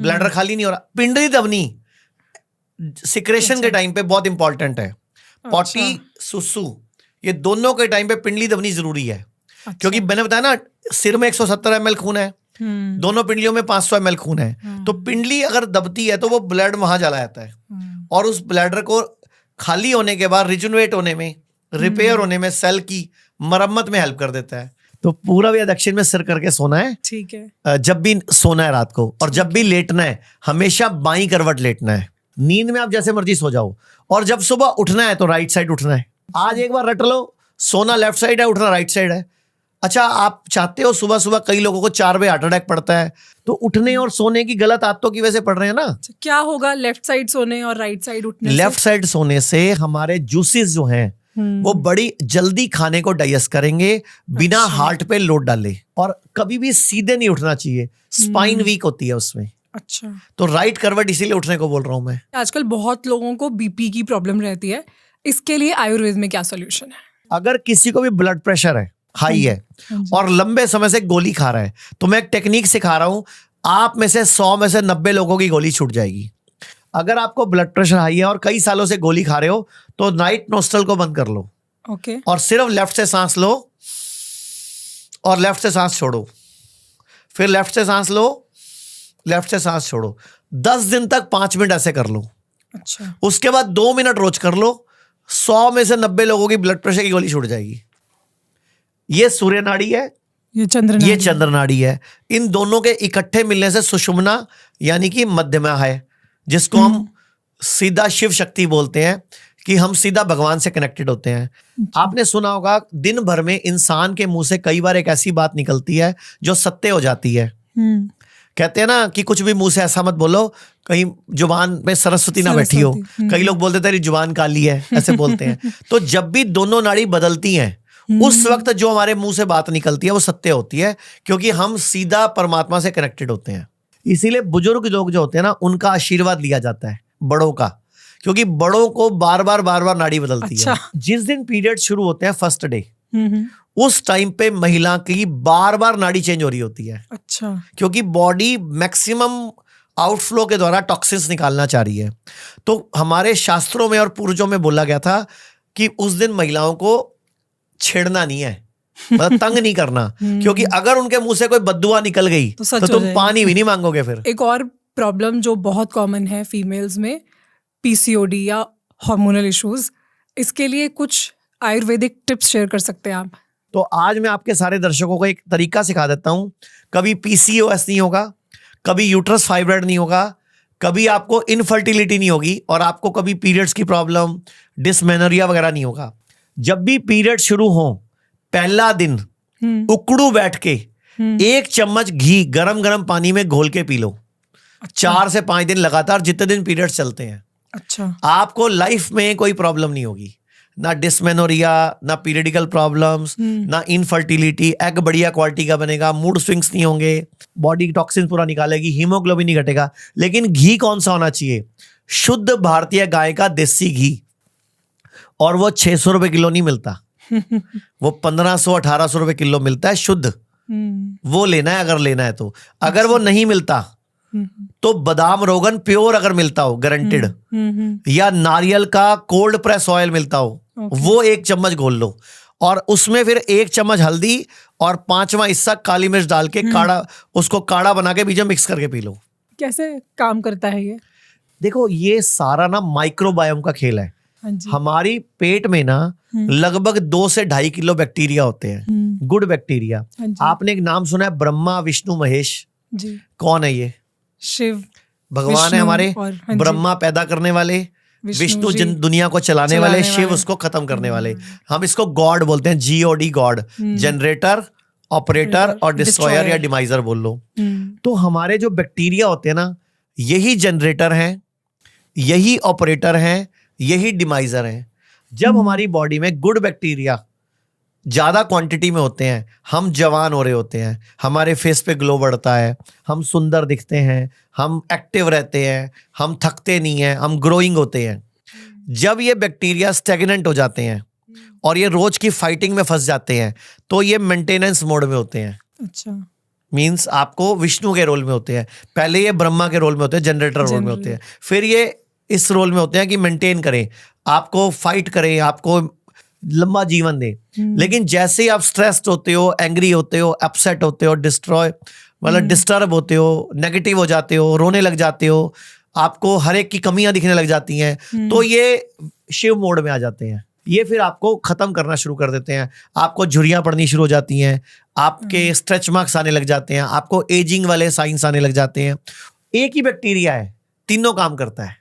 Bladder खाली नहीं हो रहा। पिंडली ध्वनि सिक्रेशन के टाइम पे बहुत इंपॉर्टेंट है। पॉटी सुसु ये दोनों के टाइम पे पिंडली ध्वनि जरूरी है। क्योंकि मैंने बताया ना, सिर में 170 ml खून है, दोनों पिंडलियों में 500 ml खून है, तो पिंडली अगर दबती है तो वो ब्लड वहां चला जाता है और उस ब्लैडर को खाली होने के बाद रिजुनवेट होने में, रिपेयर होने में, सेल की मरम्मत में हेल्प कर देता है। तो पूरब या दक्षिण में सिर करके सोना है, ठीक है। जब भी सोना है रात को, और जब भी लेटना है हमेशा बाईं करवट लेटना है। नींद में आप जैसे मर्जी सो जाओ, और जब सुबह उठना है तो राइट साइड उठना है। आज एक बार रट लो, सोना लेफ्ट साइड है, उठना राइट साइड है। अच्छा, आप चाहते हो सुबह सुबह, कई लोगों को 4 बजे हार्ट अटैक पड़ता है, तो उठने और सोने की गलत आदतों की वजह से पड़ रहे हैं ना। क्या होगा लेफ्ट साइड सोने और राइट साइड उठने से? लेफ्ट साइड सोने से हमारे जूसेस जो हैं वो बड़ी जल्दी खाने को डाइजेस्ट करेंगे बिना हार्ट पे लोड डाले। और कभी भी सीधे नहीं उठना चाहिए, स्पाइन वीक होती है उसमें। अच्छा, तो राइट करवट इसीलिए उठने को बोल रहा हूं मैं। आजकल बहुत लोगों को बीपी की प्रॉब्लम रहती है, इसके लिए आयुर्वेद में क्या सोल्यूशन है? अगर किसी को भी ब्लड प्रेशर है, हाई है, और लंबे समय से गोली खा रहा है, तो मैं एक टेक्निक सिखा रहा हूं, आप में से 100 में से 90 लोगों की गोली छूट जाएगी। अगर आपको ब्लड प्रेशर हाई है और कई सालों से गोली खा रहे हो, तो नाइट नोस्ट्रल को बंद कर लो, ओके, और सिर्फ लेफ्ट से सांस लो और लेफ्ट से सांस छोड़ो, फिर लेफ्ट से सांस लो, लेफ्ट से सांस छोड़ो। 10 दिन तक 5 मिनट ऐसे कर लो। अच्छा, उसके बाद 2 मिनट रोज कर लो। 100 में से 90 लोगों की ब्लड प्रेशर की गोली छूट जाएगी। ये सूर्य नाड़ी है, ये चंद्र नाड़ी है। इन दोनों के इकट्ठे मिलने से सुषुम्ना यानी कि मध्यमा है, जिसको हम सीधा शिव शक्ति बोलते हैं, कि हम सीधा भगवान से कनेक्टेड होते हैं। आपने सुना होगा, दिन भर में इंसान के मुंह से कई बार एक ऐसी बात निकलती है जो सत्य हो जाती है। कहते हैं ना कि कुछ भी मुंह से ऐसा मत बोलो कहीं जुबान पे सरस्वती ना बैठी हो। कई लोग बोलते तेरी जुबान काली है, ऐसे बोलते हैं। तो जब भी दोनों नाड़ी बदलती हैं, उस वक्त जो हमारे मुंह से बात निकलती है वो सत्य होती है, क्योंकि हम सीधा परमात्मा से कनेक्टेड होते हैं। इसीलिए बुजुर्ग लोग जो होते हैं ना, उनका आशीर्वाद लिया जाता है, बड़ों का, क्योंकि बड़ों को बार बार नाड़ी बदलती है। जिस दिन पीरियड शुरू होते हैं फर्स्ट डे, उस टाइम पे महिला की बार बार नाड़ी चेंज हो रही होती है। अच्छा, क्योंकि बॉडी मैक्सिमम आउटफ्लो के द्वारा टॉक्सिन्स निकालना चाह रही है। तो हमारे शास्त्रों में और पूर्वजों में बोला गया था कि उस दिन महिलाओं को छेड़ना नहीं है, मतलब तंग नहीं करना, क्योंकि अगर उनके मुंह से कोई बददुआ निकल गई तो तुम पानी भी नहीं मांगोगे फिर। एक और प्रॉब्लम जो बहुत कॉमन है फीमेल्स में, पीसीओडी या हार्मोनल इश्यूज, इसके लिए कुछ आयुर्वेदिक टिप्स शेयर कर सकते हैं आप? तो आज मैं आपके सारे दर्शकों को एक तरीका सिखा देता हूं। कभी पीसीओएस नहीं होगा, कभी यूट्रस फाइब्रॉइड नहीं होगा, कभी आपको इनफर्टिलिटी नहीं होगी, और आपको कभी पीरियड्स की प्रॉब्लम, डिसमेनोरिया वगैरह नहीं होगा। जब भी पीरियड शुरू हो, पहला दिन उकड़ू बैठ के 1 चम्मच घी गरम गरम पानी में घोल के पी लो। 4 से 5 दिन लगातार, जितने दिन पीरियड चलते हैं। अच्छा, आपको लाइफ में कोई प्रॉब्लम नहीं होगी, ना डिसमेनोरिया, ना पीरियडिकल प्रॉब्लम्स, ना इनफर्टिलिटी। एग बढ़िया क्वालिटी का बनेगा, मूड स्विंग्स नहीं होंगे, बॉडी टॉक्सिन पूरा निकालेगी, हीमोग्लोबिन नहीं घटेगा। लेकिन घी कौन सा होना चाहिए? शुद्ध भारतीय गाय का देसी घी, और वो 600 रुपए किलो नहीं मिलता, वो 1500-1800 रुपए किलो मिलता है शुद्ध। वो लेना है अगर लेना है तो। अगर वो नहीं मिलता तो बादाम रोगन प्योर अगर मिलता हो, गारंटेड, या नारियल का कोल्ड प्रेस ऑयल मिलता हो, वो 1 चम्मच घोल लो, और उसमें फिर 1 चम्मच हल्दी और 5वां हिस्सा काली मिर्च डाल के काढ़ा, उसको काढ़ा बना के बीच में मिक्स करके पी लो। कैसे काम करता है ये? देखो, ये सारा ना माइक्रोबायोम का खेल है। हमारी पेट में ना लगभग 2 से 2.5 किलो बैक्टीरिया होते हैं, गुड बैक्टीरिया। आपने एक नाम सुना है, ब्रह्मा विष्णु महेश? जी। कौन है ये? शिव भगवान है हमारे। ब्रह्मा पैदा करने वाले, विष्णु जिन दुनिया को चलाने वाले, शिव उसको खत्म करने वाले। हम इसको गॉड बोलते हैं, GOD, गॉड। जनरेटर, ऑपरेटर और डिस्ट्रॉयर या डिमाइजर बोल लो। तो हमारे जो बैक्टीरिया होते हैं ना, यही जनरेटर हैं, यही ऑपरेटर हैं, यही डिमाइजर हैं। जब हमारी बॉडी में गुड बैक्टीरिया ज्यादा क्वांटिटी में होते हैं, हम जवान हो रहे होते हैं, हमारे फेस पे ग्लो बढ़ता है, हम सुंदर दिखते हैं, हम एक्टिव रहते हैं, हम थकते नहीं हैं, हम ग्रोइंग होते हैं। जब ये बैक्टीरिया स्टेगनेंट हो जाते हैं और ये रोज की फाइटिंग में फंस जाते हैं, तो ये मेंटेनेंस मोड में होते हैं। अच्छा, मीन्स आपको विष्णु के रोल में होते हैं, पहले ये ब्रह्मा के रोल में होते हैं, जनरेटर रोल में होते हैं, फिर ये इस रोल में होते हैं कि मेंटेन करें, आपको फाइट करें, आपको लंबा जीवन दे। लेकिन जैसे ही आप स्ट्रेस्ड होते हो, एंग्री होते हो, अपसेट होते हो, मतलब डिस्टर्ब होते हो, नेगेटिव हो जाते हो, रोने लग जाते हो, आपको हर एक की कमियां दिखने लग जाती हैं, तो ये शिव मोड में आ जाते हैं। ये फिर आपको खत्म करना शुरू कर देते हैं, आपको झुर्रियां पड़नी शुरू हो जाती हैं, आपके स्ट्रेच मार्क्स आने लग जाते हैं, आपको एजिंग वाले साइंस आने लग जाते हैं। एक ही बैक्टीरिया है, तीनों काम करता है।